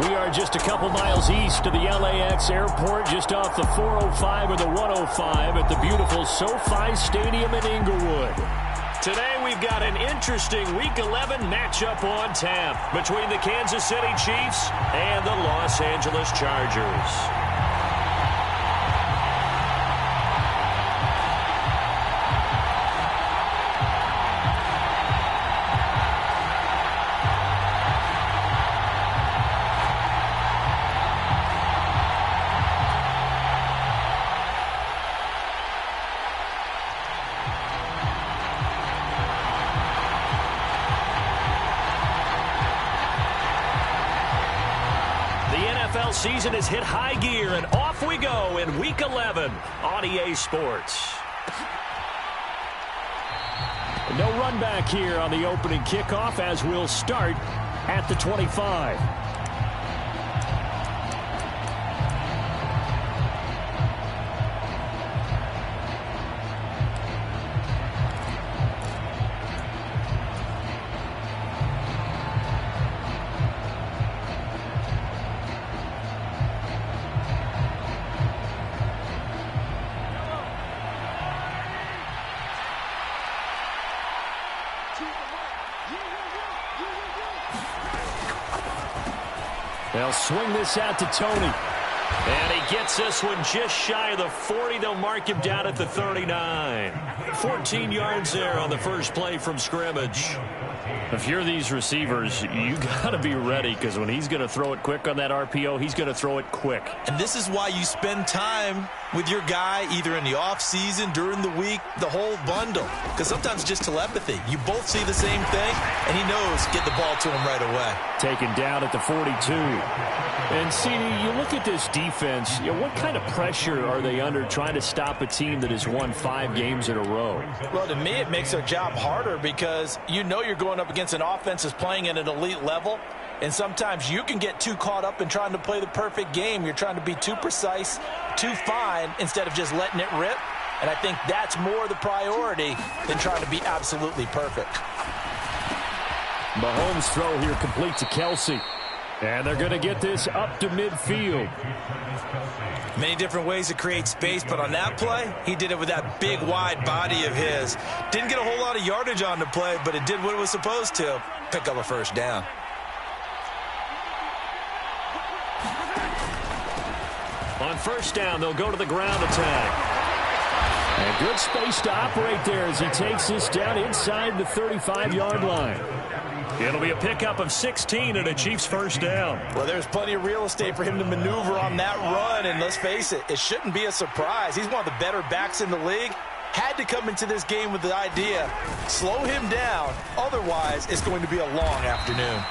We are just a couple miles east of the LAX airport, just off the 405 or the 105 at the beautiful SoFi Stadium in Inglewood. Today we've got an interesting Week 11 matchup on tap between the Kansas City Chiefs and the Los Angeles Chargers. Season has hit high gear, and off we go in Week 11 on EA Sports. No run back here on the opening kickoff as we'll start at the 25. They'll swing this out to Tony. And he gets this one just shy of the 40. They'll mark him down at the 39. 14 yards there on the first play from scrimmage. If you're these receivers, you got to be ready, because when he's going to throw it quick on that RPO, he's going to throw it quick. And this is why you spend time with your guy either in the offseason, during the week, the whole bundle. Because sometimes it's just telepathy. You both see the same thing, and he knows get the ball to him right away. Taken down at the 42. And, CD, you look at this defense, what kind of pressure are they under trying to stop a team that has won 5 games in a row? Well, to me, it makes their job harder because you know you're going up against an offense that's playing at an elite level, and sometimes you can get too caught up in trying to play the perfect game. You're trying to be too precise, too fine, instead of just letting it rip. And I think that's more the priority than trying to be absolutely perfect. Mahomes' throw here complete to Kelsey. And they're going to get this up to midfield. Many different ways to create space, but on that play, he did it with that big, wide body of his. Didn't get a whole lot of yardage on the play, but it did what it was supposed to. Pick up a first down. On first down, they'll go to the ground attack. And good space to operate there as he takes this down inside the 35-yard line. It'll be a pickup of 16 and a Chiefs first down. Well, there's plenty of real estate for him to maneuver on that run, and let's face it, it shouldn't be a surprise. He's one of the better backs in the league. Had to come into this game with the idea, slow him down, otherwise it's going to be a long afternoon.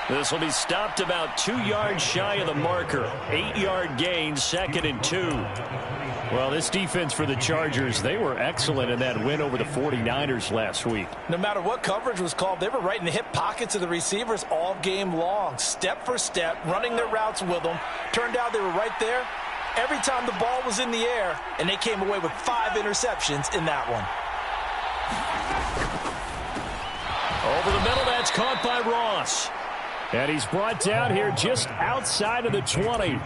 This will be stopped about 2 yards shy of the marker. 8-yard gain, 2nd and 2. Well, this defense for the Chargers, they were excellent in that win over the 49ers last week. No matter what coverage was called, they were right in the hip pockets of the receivers all game long, step for step, running their routes with them. Turned out they were right there every time the ball was in the air, and they came away with 5 interceptions in that one. Over the middle, that's caught by Ross. And he's brought down here just outside of the 20.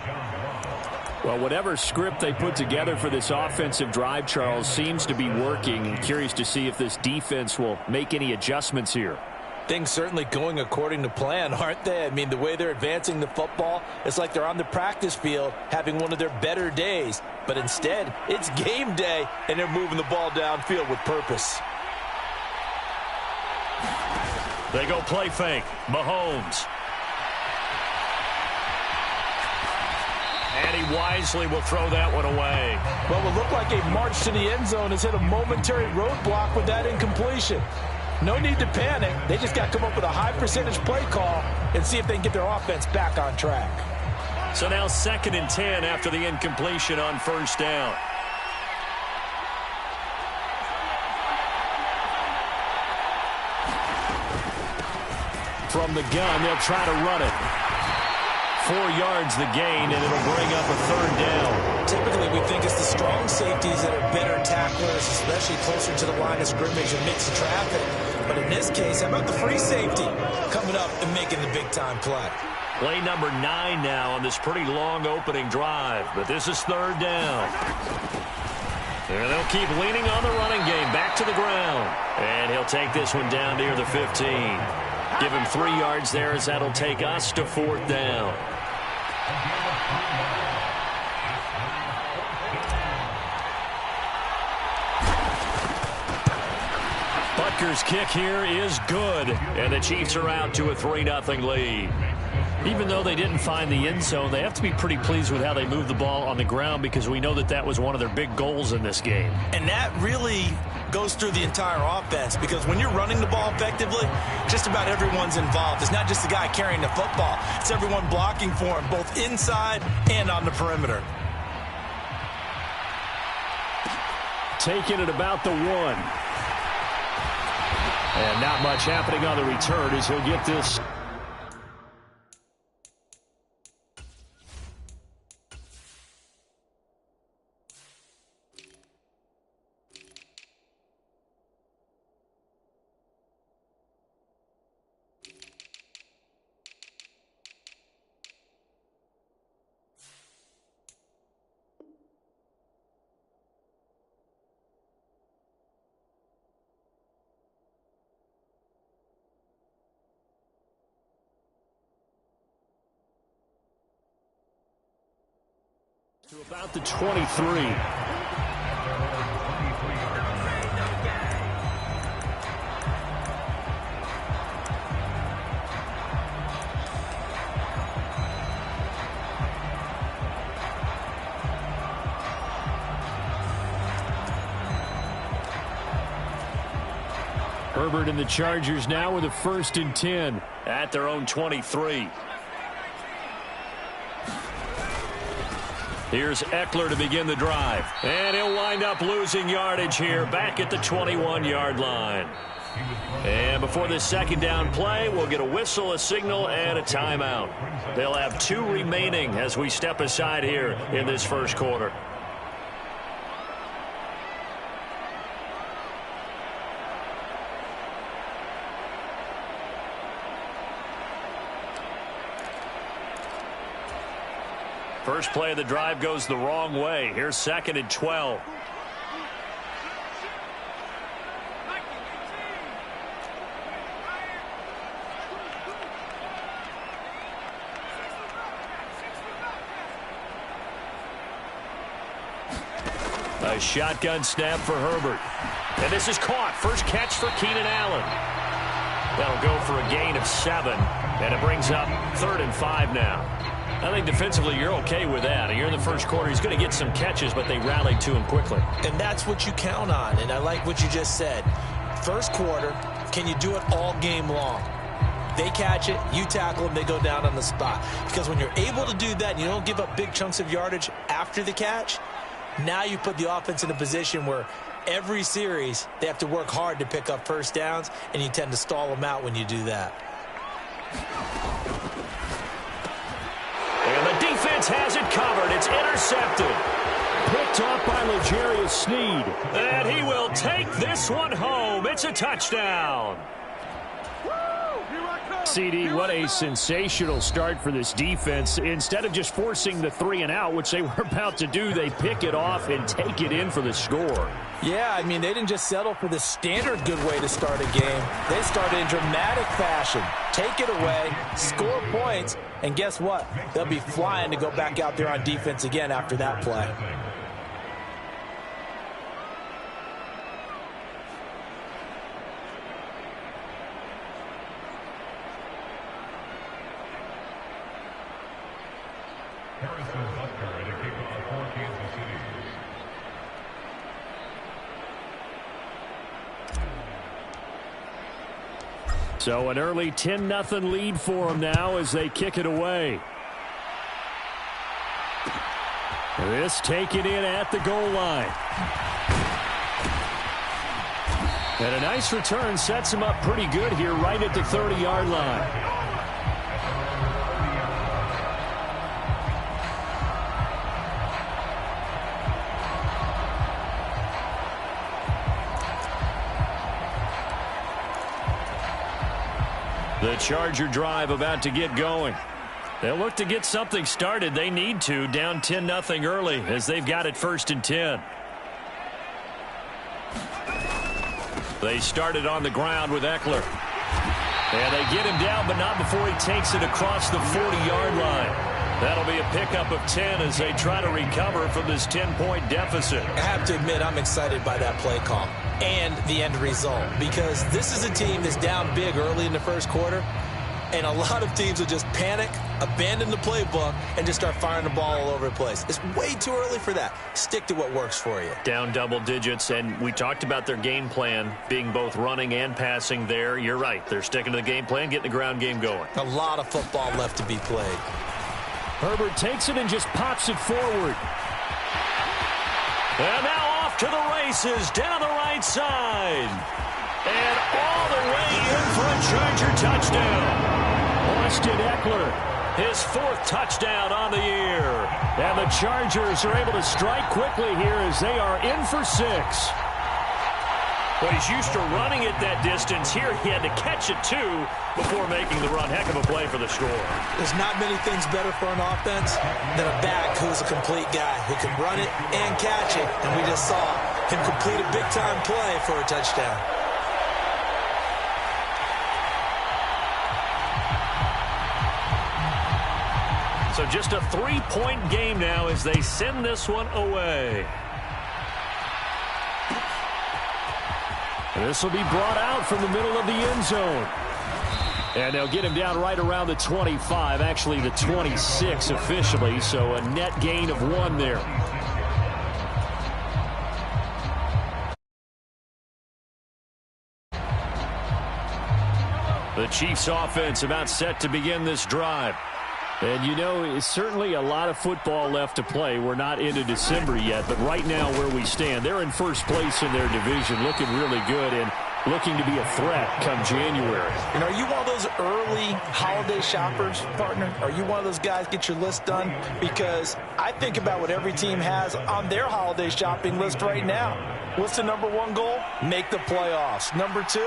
Well, whatever script they put together for this offensive drive, Charles, seems to be working. I'm curious to see if this defense will make any adjustments here. Things certainly going according to plan, aren't they? I mean, the way they're advancing the football, it's like they're on the practice field having one of their better days. But instead, it's game day, and they're moving the ball downfield with purpose. They go play fake. Mahomes. And he wisely will throw that one away. Well, it looked like a march to the end zone has hit a momentary roadblock with that incompletion. No need to panic. They just got to come up with a high percentage play call and see if they can get their offense back on track. So now 2nd and 10 after the incompletion on first down. From the gun, they'll try to run it. 4 yards the gain, and it'll bring up a 3rd down. Typically, we think it's the strong safeties that are better tacklers, especially closer to the line of scrimmage amidst the traffic. But in this case, how about the free safety coming up and making the big-time play? Play number 9 now on this pretty long opening drive. But this is 3rd down. And they'll keep leaning on the running game. Back to the ground. And he'll take this one down near the 15. Give him 3 yards there as that'll take us to 4th down. Butker's kick here is good. And the Chiefs are out to a 3-0 lead. Even though they didn't find the end zone, they have to be pretty pleased with how they moved the ball on the ground because we know that that was one of their big goals in this game. And that really goes through the entire offense because when you're running the ball effectively, just about everyone's involved. It's not just the guy carrying the football. It's everyone blocking for him, both inside and on the perimeter. Taking it about the 1. And not much happening on the return as he'll get this. To about the 23. Herbert and the Chargers now with a 1st and 10 at their own 23. Here's Eckler to begin the drive. And he'll wind up losing yardage here back at the 21-yard line. And before this 2nd down play, we'll get a whistle, a signal, and a timeout. They'll have 2 remaining as we step aside here in this 1st quarter. First play of the drive goes the wrong way. Here's 2nd and 12. A shotgun snap for Herbert. And this is caught. First catch for Keenan Allen. That'll go for a gain of 7. And it brings up 3rd and 5 now. I think defensively you're okay with that. You're in the 1st quarter. He's going to get some catches, but they rallied to him quickly. And that's what you count on. And I like what you just said. 1st quarter, can you do it all game long? They catch it, you tackle them, they go down on the spot. Because when you're able to do that and you don't give up big chunks of yardage after the catch, now you put the offense in a position where every series they have to work hard to pick up 1st downs, and you tend to stall them out when you do that. And the defense has it covered. It's intercepted. Picked off by L'Jarius Sneed. And he will take this one home. It's a touchdown. CD, what a sensational start for this defense. Instead of just forcing the 3 and out, which they were about to do, they pick it off and take it in for the score. Yeah, I mean, they didn't just settle for the standard good way to start a game. They started in dramatic fashion. Take it away, score points, and guess what? They'll be flying to go back out there on defense again after that play. So an early 10-0 lead for them now as they kick it away. This taken in at the goal line. And a nice return sets him up pretty good here right at the 30-yard line. The Charger drive about to get going. They'll look to get something started. They need to, down 10-0 early as they've got it 1st and 10. They started on the ground with Eckler. And they get him down, but not before he takes it across the 40-yard line. That'll be a pickup of 10 as they try to recover from this 10-point deficit. I have to admit, I'm excited by that play call and the end result, because this is a team that's down big early in the first quarter, and a lot of teams will just panic, abandon the playbook, and just start firing the ball all over the place. It's way too early for that. Stick to what works for you. Down double digits, and we talked about their game plan being both running and passing there. You're right. They're sticking to the game plan, getting the ground game going. A lot of football left to be played. Herbert takes it and just pops it forward. And now off to the races down the right side. And all the way in for a Charger touchdown. Austin Eckler, his 4th touchdown on the year. And the Chargers are able to strike quickly here as they are in for 6. But he's used to running it that distance. Here he had to catch it, too, before making the run. Heck of a play for the score. There's not many things better for an offense than a back who's a complete guy who can run it and catch it. And we just saw him complete a big-time play for a touchdown. So just a 3-point game now as they send this one away. This will be brought out from the middle of the end zone. And they'll get him down right around the 25, actually the 26 officially, so a net gain of 1 there. The Chiefs offense about set to begin this drive. And, you know, it's certainly a lot of football left to play. We're not into December yet, but right now where we stand, they're in first place in their division, looking really good and looking to be a threat come January. And are you one of those early holiday shoppers, partner? Are you one of those guys get your list done? Because I think about what every team has on their holiday shopping list right now. What's the number 1 goal? Make the playoffs. Number 2,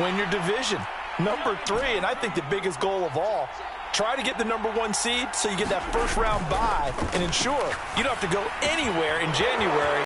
win your division. Number 3, and I think the biggest goal of all, try to get the number 1 seed so you get that first round bye and ensure you don't have to go anywhere in January